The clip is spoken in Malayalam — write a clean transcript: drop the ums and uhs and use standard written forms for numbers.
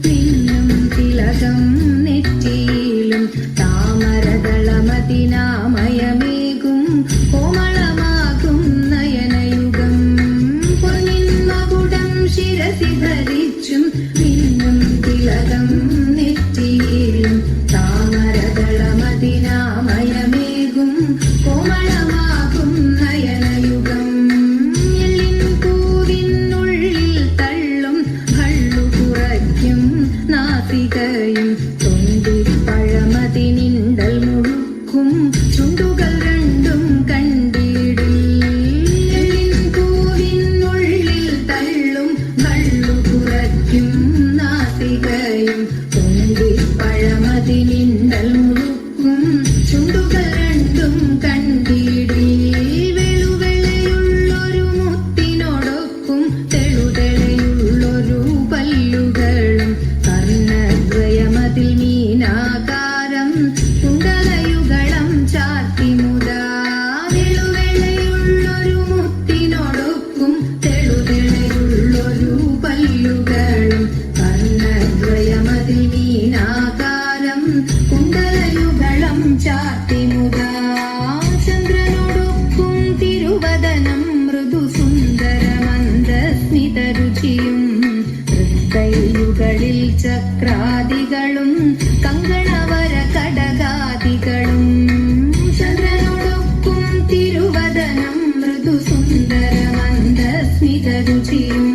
മിന്നും തിലകം നെറ്റിയിലും താമരദളമതിനാമയമേകും കോമളമാകും നയനയുഗം പൊന്നിൻ മകുടം ശിരസി ധരിച്ചും മിന്നും തിലകം നെറ്റിയിലും താമരദളമതിനാമയമേകും കോമളമാകും നയനയുഗം എള്ളിൻ പൂവിനുള്ളിൽ തള്ളും ഭള്ളു കുറയ്ക്കും നാസികയും തൊണ്ടിപ്പഴമതിനിണ്ടൽ മുഴുക്കും ചുണ്ടുകൾ രണ്ടും കണ്ടിടിൽ എള്ളിൻ പൂവിനുള്ളിൽ തള്ളും ഭള്ളു കുറയ്ക്കും നാസികയും തൊണ്ടിപ്പഴമതിനിണ്ടൽ മുഴുക്കും ചുണ്ടുകൾ രണ്ടും കണ്ടിടിൽ വെളുവെളയുള്ളൊരു മുത്തിനോടൊക്കും തെളുതെളയുള്ളൊരു പല്ലുകളും കർണദ്വയമതിൽ മീനാകാരം കുണ്ടലയുഗളം ചാർത്തി മുതാ വെളുവെളയുള്ളൊരു മുത്തിനോടൊക്കും തെളുതെളയുള്ളൊരു പല്ലുകളും കർണദ്വയമതിൽ മീനാകാരം കുണ്ടലയുഗളം ചാർത്തി മുതാ ചന്ദ്രനോടൊക്കും തിരുവദനം മൃദു സുന്ദരമന്ദസ്മിതരുചിയും തൃക്കൈയുകളിൽ ചക്രാദികളും കങ്കണവര കടകാദികളും ചന്ദ്രനോടൊക്കും തിരുവദനം മൃദു സുന്ദരമന്ദസ്മിതരുചിയും